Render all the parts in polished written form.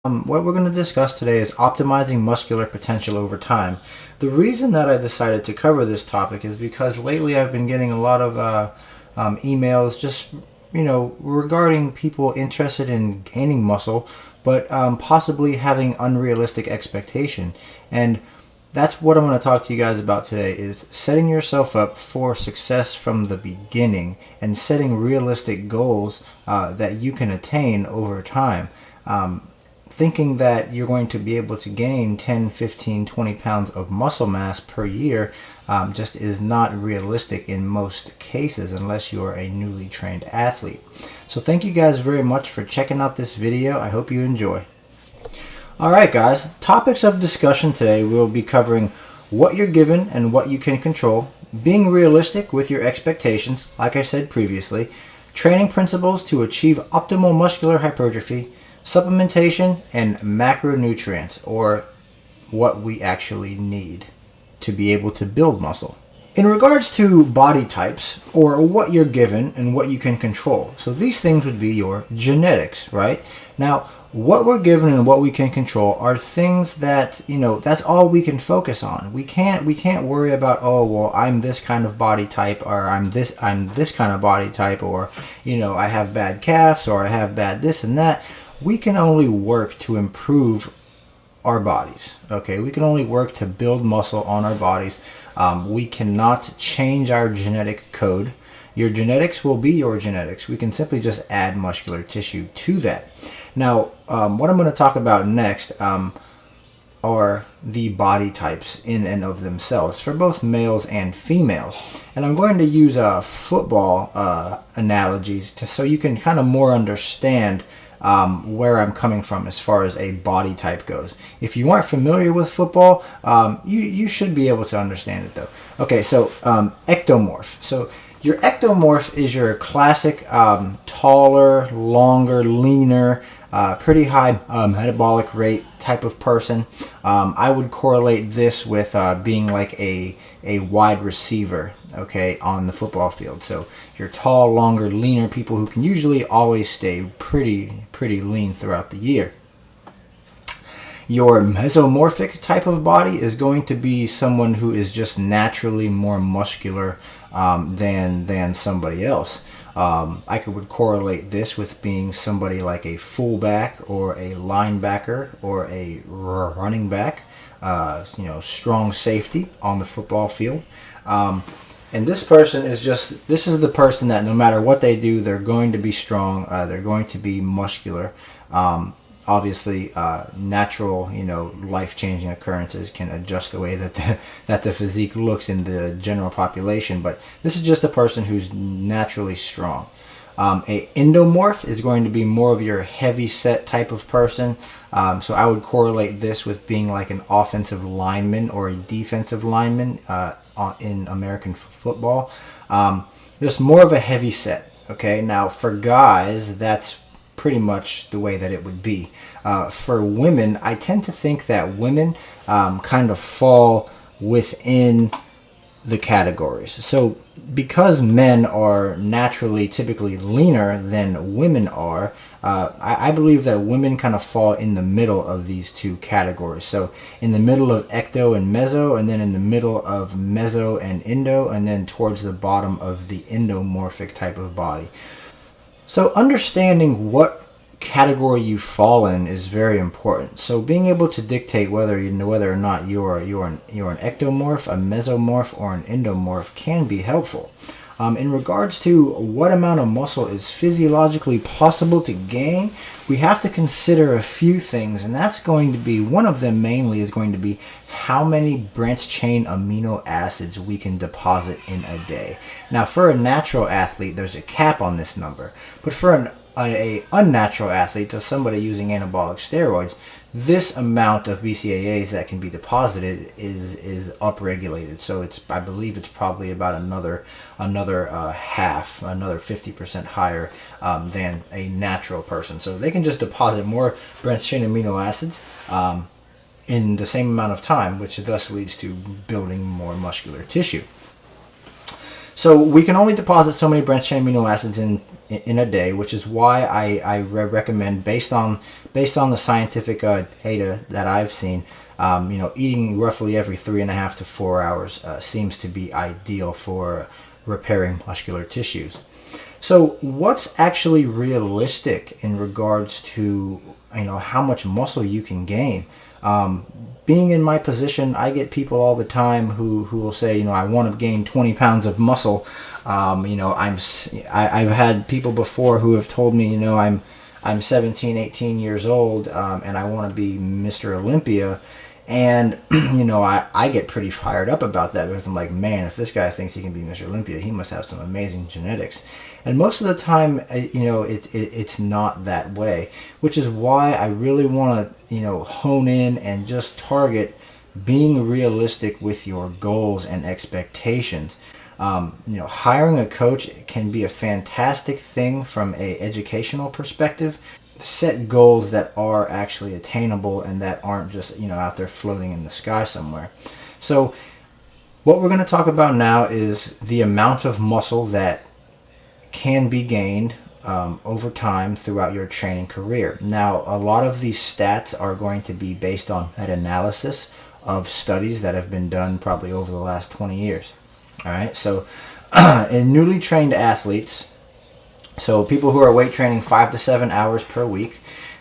What we're going to discuss today is optimizing muscular potential over time. The reason that I decided to cover this topic is because lately I've been getting a lot of emails just regarding people interested in gaining muscle but possibly having unrealistic expectation. And that's what I'm going to talk to you guys about today, is setting yourself up for success from the beginning and setting realistic goals that you can attain over time. Thinking that you're going to be able to gain 10, 15, 20 pounds of muscle mass per year just is not realistic in most cases unless you're a newly trained athlete. So thank you guys very much for checking out this video. I hope you enjoy. Alright guys, topics of discussion today, we'll be covering what you're given and what you can control, being realistic with your expectations, like I said previously, training principles to achieve optimal muscular hypertrophy, supplementation, and macronutrients, or what we actually need to be able to build muscle. In regards to body types, or what you're given and what you can control, so these things would be your genetics, right? Now, what we're given and what we can control are things that, that's all we can focus on. We can't worry about, oh, well, I'm this kind of body type, or I'm this kind of body type, or, I have bad calves, or I have bad this and that. We can only work to improve our bodies, okay? We can only work to build muscle on our bodies. We cannot change our genetic code. Your genetics will be your genetics. We can simply just add muscular tissue to that. Now, what I'm going to talk about next are the body types in and of themselves for both males and females. And I'm going to use football analogies so you can kind of more understand where I'm coming from as far as a body type goes. If you aren't familiar with football, you should be able to understand it though. Okay, so ectomorph. So your ectomorph is your classic taller, longer, leaner, pretty high metabolic rate type of person. I would correlate this with being like a wide receiver, okay, on the football field. So you're tall, longer, leaner people who can usually always stay pretty lean throughout the year. Your mesomorphic type of body is going to be someone who is just naturally more muscular than somebody else. I would correlate this with being somebody like a fullback or a linebacker or a running back, strong safety on the football field. And this person is this is the person that no matter what they do, they're going to be strong, they're going to be muscular. Obviously, natural, life-changing occurrences can adjust the way that the physique looks in the general population, but this is just a person who's naturally strong. A endomorph is going to be more of your heavy-set type of person. So I would correlate this with being like an offensive lineman or a defensive lineman in American football. Just more of a heavy set. Okay, now for guys, that's pretty much the way that it would be. For women, I tend to think that women kind of fall within the categories. So because men are naturally typically leaner than women are, I believe that women kind of fall in the middle of these two categories. So in the middle of ecto and meso, and then in the middle of meso and endo, and then towards the bottom of the endomorphic type of body. So understanding what category you fall in is very important. So being able to dictate whether or not you're an ectomorph, a mesomorph, or an endomorph can be helpful. In regards to what amount of muscle is physiologically possible to gain, we have to consider a few things, and that's going to be, one of them mainly is going to be how many branched chain amino acids we can deposit in a day. Now for a natural athlete, there's a cap on this number, but for an unnatural athlete, so somebody using anabolic steroids, this amount of BCAAs that can be deposited is upregulated. So I believe it's probably about another half, another 50% higher than a natural person. So they can just deposit more branched chain amino acids in the same amount of time, which thus leads to building more muscular tissue. So we can only deposit so many branched chain amino acids in a day, which is why I recommend, based on the scientific data that I've seen, eating roughly every 3.5 to 4 hours seems to be ideal for repairing muscular tissues. So what's actually realistic in regards to how much muscle you can gain? Being in my position, I get people all the time who will say, I want to gain 20 pounds of muscle. I've had people before who have told me, I'm 17, 18 years old, and I want to be Mr. Olympia. And, I get pretty fired up about that, because I'm like, man, if this guy thinks he can be Mr. Olympia, he must have some amazing genetics. And most of the time, it's not that way, which is why I really want to, hone in and just target being realistic with your goals and expectations. Hiring a coach can be a fantastic thing from a educational perspective. Set goals that are actually attainable and that aren't just out there floating in the sky somewhere. So what we're going to talk about now is the amount of muscle that can be gained over time throughout your training career. Now, a lot of these stats are going to be based on meta-analysis of studies that have been done probably over the last 20 years. All right, so in newly trained athletes, so people who are weight training 5 to 7 hours per week,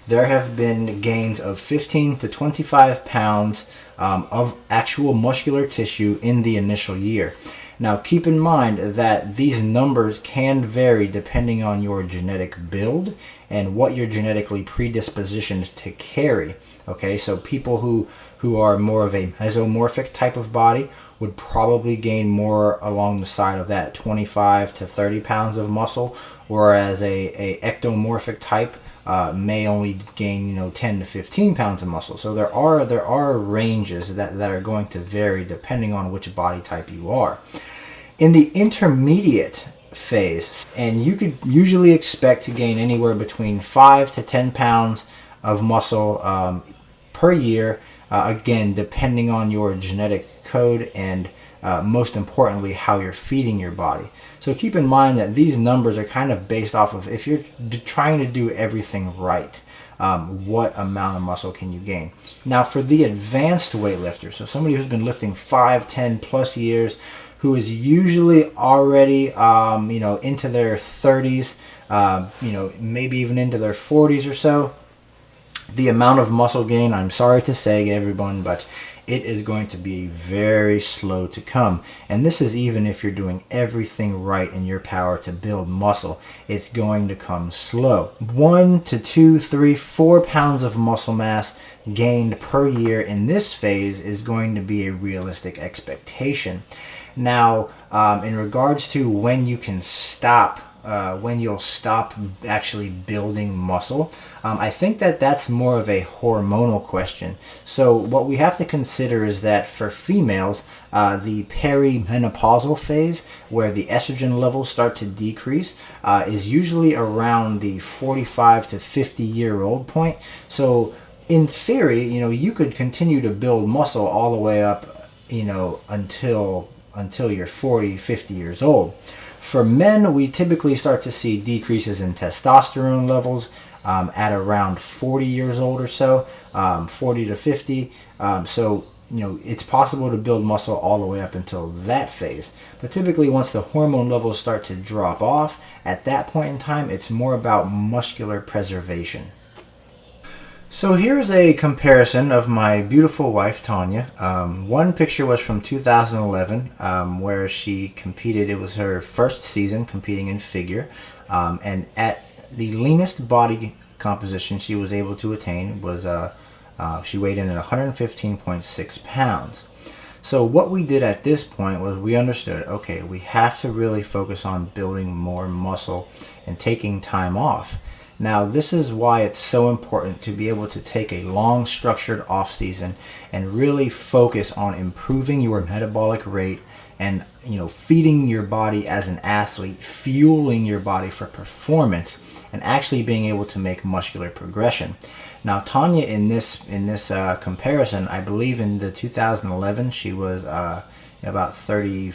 there have been gains of 15 to 25 pounds of actual muscular tissue in the initial year. Now, keep in mind that these numbers can vary depending on your genetic build and what you're genetically predispositioned to carry. Okay, so people who are more of a mesomorphic type of body would probably gain more along the side of that 25 to 30 pounds of muscle, whereas a ectomorphic type may only gain 10 to 15 pounds of muscle. So there are ranges that are going to vary depending on which body type you are. In the intermediate phase, and you could usually expect to gain anywhere between 5 to 10 pounds of muscle per year, again depending on your genetic code and most importantly how you're feeding your body. So keep in mind that these numbers are kind of based off of, if you're trying to do everything right, what amount of muscle can you gain. Now, for the advanced weightlifter, so somebody who's been lifting 5, 10 plus years, who is usually already into their 30s, maybe even into their 40s or so, the amount of muscle gain, I'm sorry to say, everyone, but it is going to be very slow to come. And this is even if you're doing everything right in your power to build muscle. It's going to come slow. 1 to 2, 3, 4 pounds of muscle mass gained per year in this phase is going to be a realistic expectation. Now, in regards to when you can stop, when you'll stop actually building muscle, I think that's more of a hormonal question. So what we have to consider is that for females, the perimenopausal phase, where the estrogen levels start to decrease, is usually around the 45 to 50-year-old point. So in theory, you could continue to build muscle all the way up, until you're 40, 50 years old. For men, we typically start to see decreases in testosterone levels at around 40 years old or so, 40 to 50. It's possible to build muscle all the way up until that phase. But typically, once the hormone levels start to drop off, at that point in time, it's more about muscular preservation. So here's a comparison of my beautiful wife, Tanya. One picture was from 2011, where she competed. It was her first season competing in figure. And at the leanest body composition she was able to attain was, she weighed in at 115.6 pounds. So what we did at this point was we understood, okay, we have to really focus on building more muscle and taking time off. Now, this is why it's so important to be able to take a long structured off season and really focus on improving your metabolic rate and feeding your body as an athlete, fueling your body for performance, and actually being able to make muscular progression. Now, Tanya, in this comparison, I believe in the 2011 she was about 30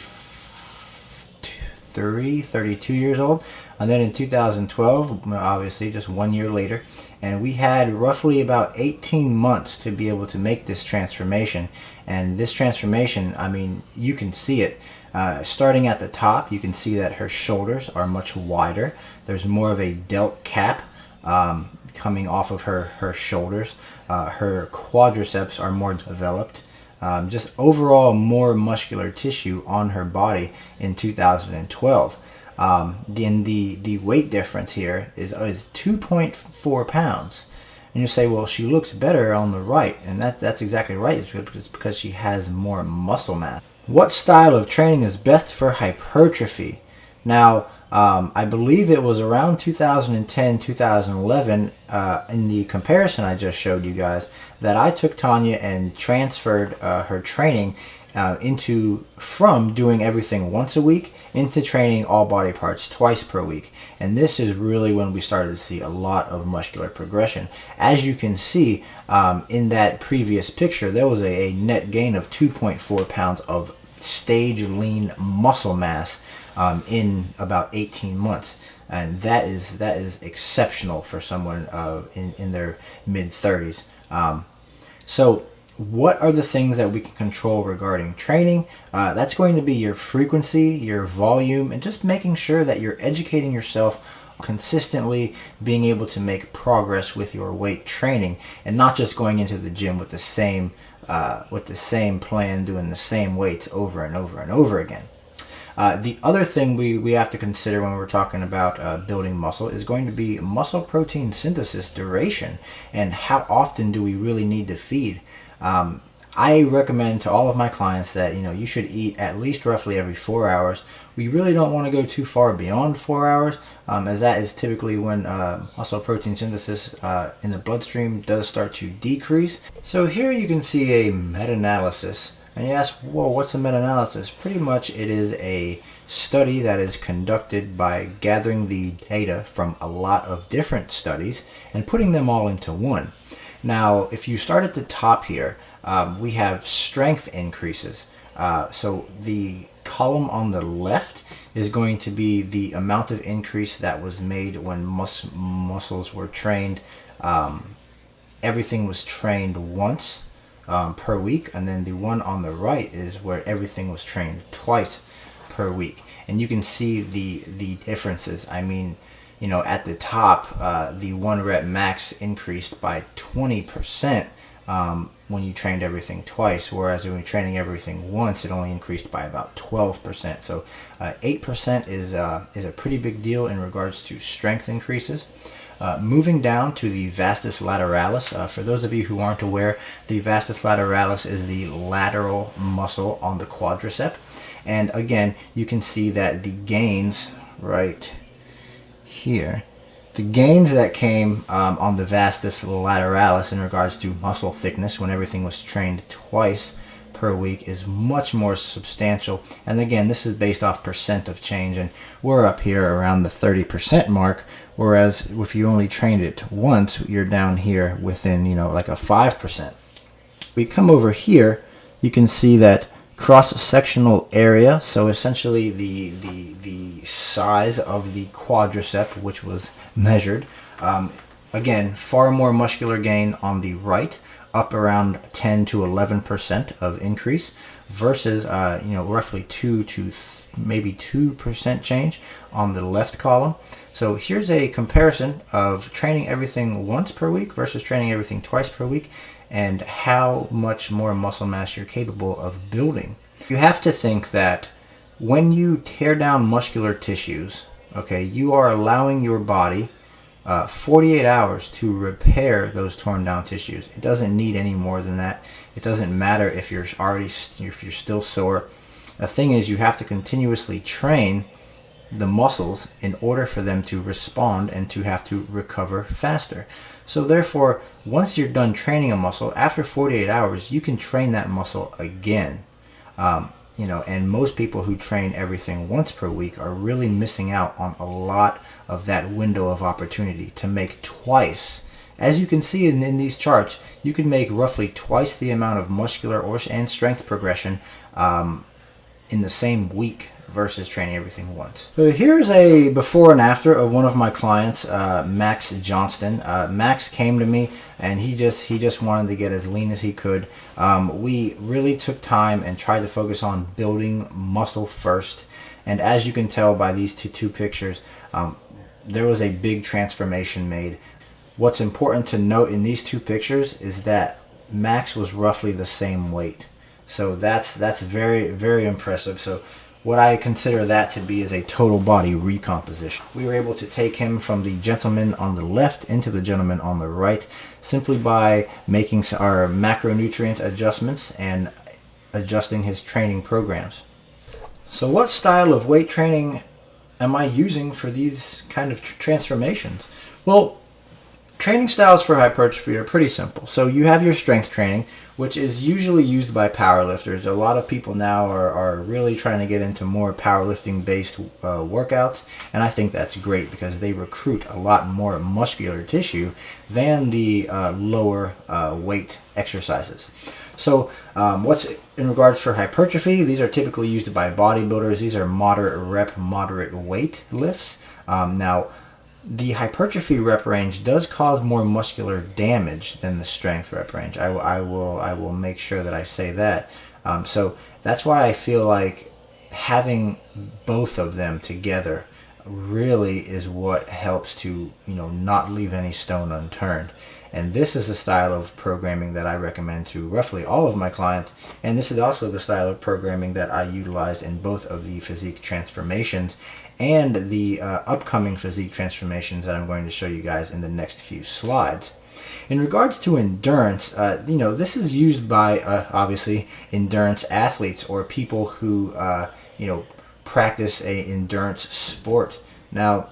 33, 32 years old. And then in 2012, obviously just 1 year later, and we had roughly about 18 months to be able to make this transformation. And this transformation, I mean, you can see it. Starting at the top, you can see that her shoulders are much wider. There's more of a delt cap coming off of her shoulders. Her quadriceps are more developed. Just overall more muscular tissue on her body in 2012. Then the weight difference here is 2.4 pounds. And you say, well, she looks better on the right, and that's exactly right. It's because she has more muscle mass. What style of training is best for hypertrophy? Now, I believe it was around 2010, 2011, in the comparison I just showed you guys, that I took Tanya and transferred her training from doing everything once a week into training all body parts twice per week. And this is really when we started to see a lot of muscular progression. As you can see in that previous picture, there was a net gain of 2.4 pounds of stage lean muscle mass in about 18 months. And that is exceptional for someone in their mid-30s. So what are the things that we can control regarding training? That's going to be your frequency, your volume, and just making sure that you're educating yourself consistently, being able to make progress with your weight training, and not just going into the gym with the same plan, doing the same weights over and over and over again. The other thing we have to consider when we're talking about building muscle is going to be muscle protein synthesis duration, and how often do we really need to feed. I recommend to all of my clients that you should eat at least roughly every 4 hours. We really don't want to go too far beyond 4 hours, as that is typically when muscle protein synthesis in the bloodstream does start to decrease. So here you can see a meta-analysis. And you ask, whoa, what's a meta-analysis? Pretty much it is a study that is conducted by gathering the data from a lot of different studies and putting them all into one. Now, if you start at the top here, we have strength increases. So the column on the left is going to be the amount of increase that was made when muscles were trained. Everything was trained once per week, and then the one on the right is where everything was trained twice per week. And you can see the differences. I mean, at the top, the 1 rep max increased by 20% when you trained everything twice, whereas when you're training everything once, it only increased by about 12%. So 8% is a pretty big deal in regards to strength increases. Moving down to the vastus lateralis, for those of you who aren't aware, the vastus lateralis is the lateral muscle on the quadricep. And again, you can see that the gains right here, the gains that came on the vastus lateralis in regards to muscle thickness when everything was trained twice per week is much more substantial. And again, this is based off percent of change, and we're up here around the 30% mark, whereas if you only trained it once, you're down here within like a 5%. We come over here, you can see that cross-sectional area, so essentially the size of the quadricep which was measured, again, far more muscular gain on the right, up around 10 to 11% of increase, versus roughly 2 to maybe 2% change on the left column. So here's a comparison of training everything once per week versus training everything twice per week, and how much more muscle mass you're capable of building. You have to think that when you tear down muscular tissues, okay, you are allowing your body 48 hours to repair those torn down tissues. It doesn't need any more than that. It doesn't matter if you're still sore. The thing is, you have to continuously train the muscles in order for them to respond and to have to recover faster. So therefore, once you're done training a muscle, after 48 hours, you can train that muscle again. And most people who train everything once per week are really missing out on a lot of that window of opportunity to make twice. As you can see in these charts, you can make roughly twice the amount of muscular and strength progression in the same week, versus training everything once. So here's a before and after of one of my clients, Max Johnston. Max came to me and he just wanted to get as lean as he could. We really took time and tried to focus on building muscle first. And as you can tell by these two pictures, there was a big transformation made. What's important to note in these two pictures is that Max was roughly the same weight. So that's very, very impressive. So what I consider that to be is a total body recomposition. We were able to take him from the gentleman on the left into the gentleman on the right simply by making our macronutrient adjustments and adjusting his training programs. So what style of weight training am I using for these kind of transformations? Well, training styles for hypertrophy are pretty simple. So you have your strength training, which is usually used by powerlifters. A lot of people now are really trying to get into more powerlifting based workouts, and I think that's great because they recruit a lot more muscular tissue than the lower weight exercises. So what's in regards for hypertrophy, these are typically used by bodybuilders. These are moderate rep, moderate weight lifts. Now, the hypertrophy rep range does cause more muscular damage than the strength rep range. I will make sure that I say that. So that's why I feel like having both of them together really is what helps to, not leave any stone unturned. And this is the style of programming that I recommend to roughly all of my clients. And this is also the style of programming that I utilize in both of the physique transformations and the upcoming physique transformations that I'm going to show you guys in the next few slides. In regards to endurance, this is used by obviously endurance athletes or people who practice a endurance sport. Now,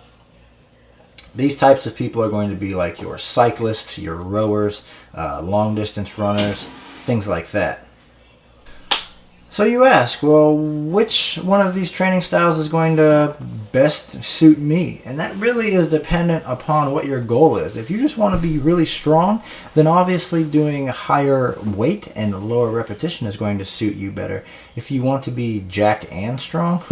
these types of people are going to be like your cyclists, your rowers, long distance runners, things like that. So you ask, well, which one of these training styles is going to best suit me? And that really is dependent upon what your goal is. If you just want to be really strong, then obviously doing higher weight and lower repetition is going to suit you better. If you want to be jacked and strong,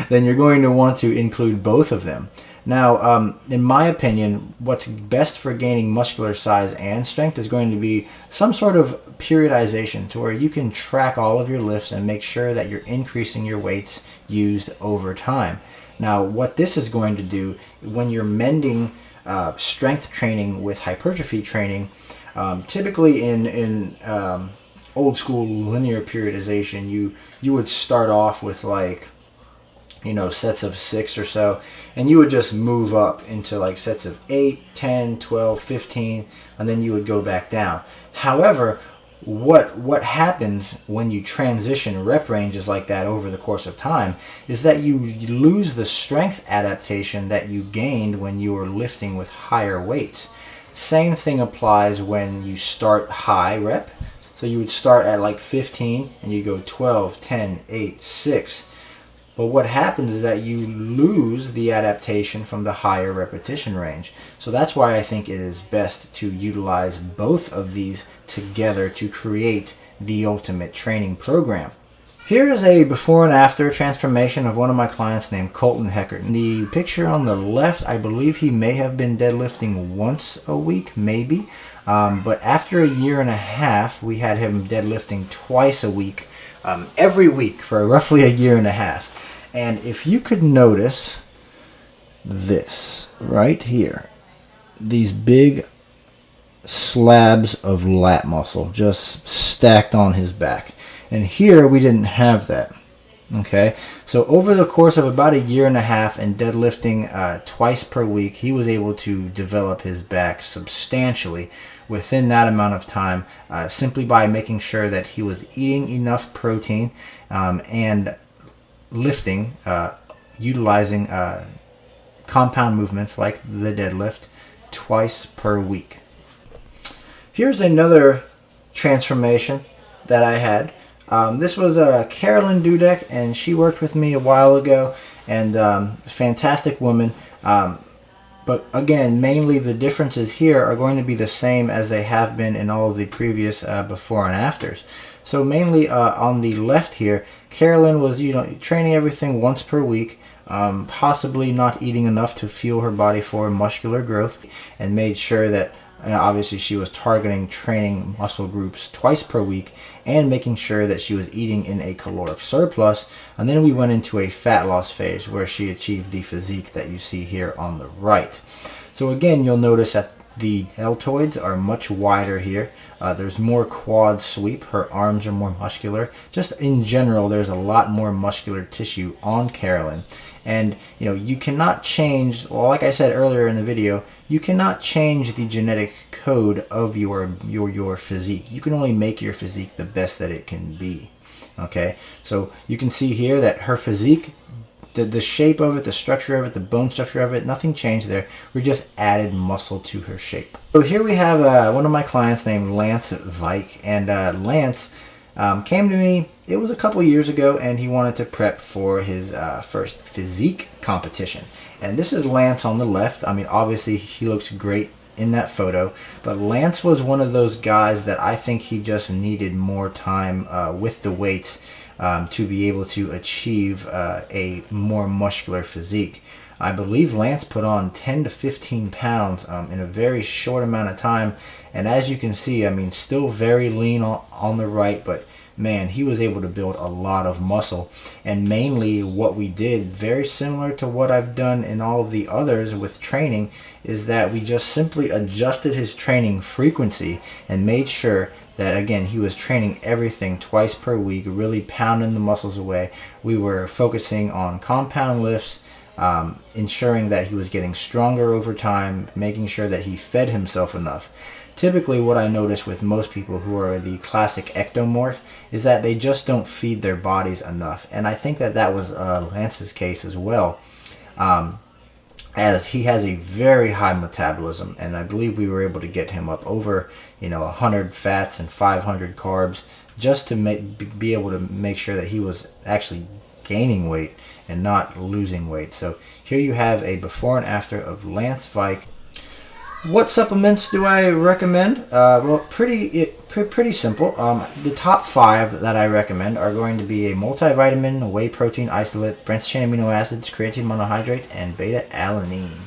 then you're going to want to include both of them. Now, in my opinion, what's best for gaining muscular size and strength is going to be some sort of periodization to where you can track all of your lifts and make sure that you're increasing your weights used over time. Now, what this is going to do when you're mending strength training with hypertrophy training, typically in old school linear periodization, you would start off with like sets of 6 or so, and you would just move up into like sets of 8, 10, 12, 15, and then you would go back down. However, what happens when you transition rep ranges like that over the course of time is that you lose the strength adaptation that you gained when you were lifting with higher weights. Same thing applies when you start high rep. So you would start at like 15 and you go 12, 10, 8, 6. But what happens is that you lose the adaptation from the higher repetition range. So that's why I think it is best to utilize both of these together to create the ultimate training program. Here is a before and after transformation of one of my clients named Colton Heckert. In the picture on the left, I believe he may have been deadlifting once a week, maybe. But after a year and a half, we had him deadlifting twice a week, every week for roughly a year and a half. And if you could notice this right here, these big slabs of lat muscle just stacked on his back. And here we didn't have that. Okay, so over the course of about a year and a half and deadlifting twice per week, he was able to develop his back substantially within that amount of time, simply by making sure that he was eating enough protein and lifting, utilizing compound movements like the deadlift twice per week. Here's another transformation that I had. This was Carolyn Dudek, and she worked with me a while ago, and fantastic woman. But again, mainly the differences here are going to be the same as they have been in all of the previous before and afters. So mainly on the left here, Carolyn was, training everything once per week, possibly not eating enough to fuel her body for muscular growth, and made sure that obviously she was targeting training muscle groups twice per week and making sure that she was eating in a caloric surplus. And then we went into a fat loss phase where she achieved the physique that you see here on the right. So again, you'll notice that the deltoids are much wider here. There's more quad sweep. Her arms are more muscular. Just in general, there's a lot more muscular tissue on Carolyn. And you cannot change, well, like I said earlier in the video, you cannot change the genetic code of your physique. You can only make your physique the best that it can be. Okay, so you can see here that her physique, the shape of it, the structure of it, the bone structure of it, nothing changed there. We just added muscle to her shape. So here we have one of my clients named Lance Vike, and Lance came to me, it was a couple years ago, and he wanted to prep for his first physique competition. And this is Lance on the left. I mean, obviously he looks great in that photo, but Lance was one of those guys that I think he just needed more time with the weights to be able to achieve a more muscular physique. I believe Lance put on 10 to 15 pounds in a very short amount of time, and as you can see, I mean, still very lean on the right, but man, he was able to build a lot of muscle. And mainly what we did, very similar to what I've done in all of the others with training, is that we just simply adjusted his training frequency and made sure that, again, he was training everything twice per week, really pounding the muscles away. We were focusing on compound lifts, ensuring that he was getting stronger over time, making sure that he fed himself enough. Typically what I notice with most people who are the classic ectomorph is that they just don't feed their bodies enough. And I think that that was Lance's case as well, as he has a very high metabolism, and I believe we were able to get him up over 100 fats and 500 carbs just to be able to make sure that he was actually gaining weight and not losing weight. So here you have a before and after of Lance Vike. What supplements do I recommend? Well, pretty simple. The top 5 that I recommend are going to be a multivitamin, a whey protein isolate, branched chain amino acids, creatine monohydrate, and beta-alanine.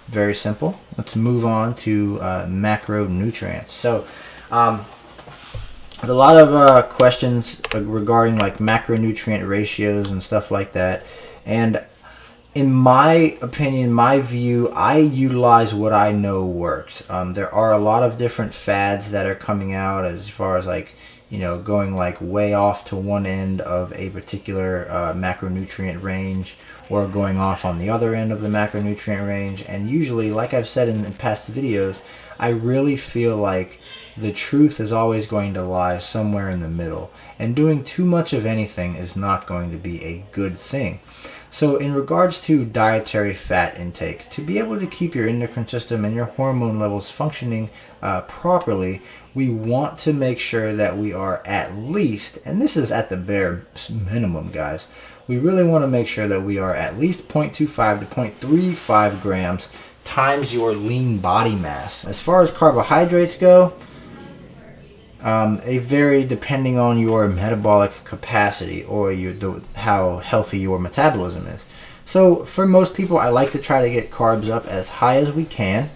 Very simple. Let's move on to macronutrients. So, there's a lot of questions regarding like macronutrient ratios and stuff like that, and in my opinion, my view, I utilize what I know works. There are a lot of different fads that are coming out as far as like, going like way off to one end of a particular macronutrient range, or going off on the other end of the macronutrient range. And usually, like I've said in past videos, I really feel like the truth is always going to lie somewhere in the middle. And doing too much of anything is not going to be a good thing. So in regards to dietary fat intake, to be able to keep your endocrine system and your hormone levels functioning properly, we want to make sure that we are at least, and this is at the bare minimum, guys, we really want to make sure that we are at least 0.25 to 0.35 grams times your lean body mass. As far as carbohydrates go, they vary depending on your metabolic capacity or how healthy your metabolism is. So for most people, I like to try to get carbs up as high as we can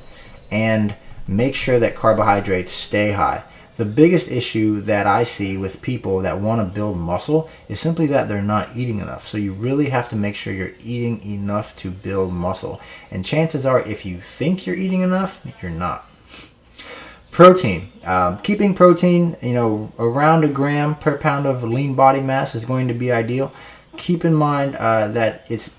and make sure that carbohydrates stay high. The biggest issue that I see with people that want to build muscle is simply that they're not eating enough. So you really have to make sure you're eating enough to build muscle. And chances are, if you think you're eating enough, you're not. Protein. Keeping protein, around a gram per pound of lean body mass is going to be ideal. Keep in mind that it's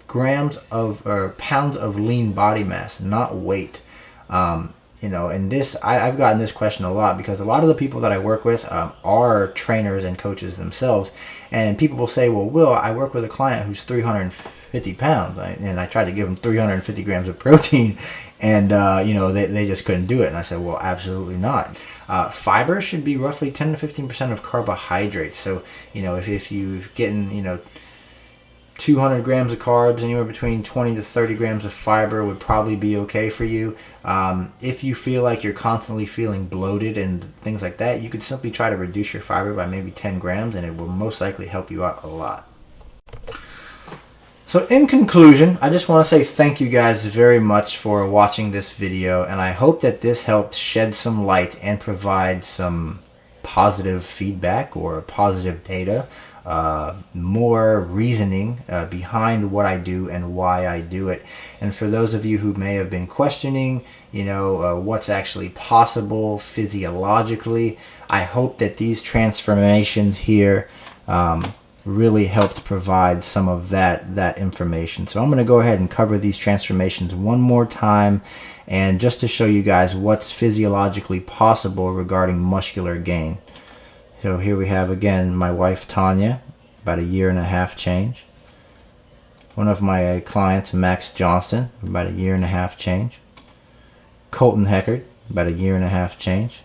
grams of or pounds of lean body mass, not weight. And this, I've gotten this question a lot because a lot of the people that I work with are trainers and coaches themselves. And people will say, well, Will, I work with a client who's 350 pounds, and I tried to give them 350 grams of protein, and they just couldn't do it. And I said, well, absolutely not. Fiber should be roughly 10 to 15% of carbohydrates. So if you're getting 200 grams of carbs, anywhere between 20 to 30 grams of fiber would probably be okay for you. If you feel like you're constantly feeling bloated and things like that, you could simply try to reduce your fiber by maybe 10 grams, and it will most likely help you out a lot. So in conclusion, I just want to say thank you guys very much for watching this video, and I hope that this helped shed some light and provide some positive feedback or positive data, more reasoning behind what I do and why I do it. And for those of you who may have been questioning, what's actually possible physiologically, I hope that these transformations here really helped provide some of that information. So I'm going to go ahead and cover these transformations one more time, and just to show you guys what's physiologically possible regarding muscular gain. So here we have again my wife Tanya, about 1.5 years change. One of my clients, Max Johnston, about 1.5 years change. Colton Heckard, about 1.5 years change.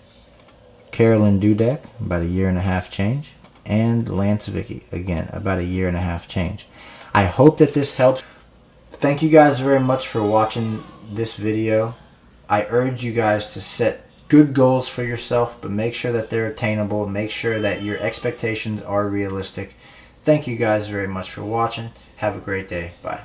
Carolyn Dudek, about 1.5 years change. And Lance Vicky, again, about 1.5 years change. I hope that this helps. Thank you guys very much for watching this video. I urge you guys to set good goals for yourself, but make sure that they're attainable. Make sure that your expectations are realistic. Thank you guys very much for watching. Have a great day. Bye.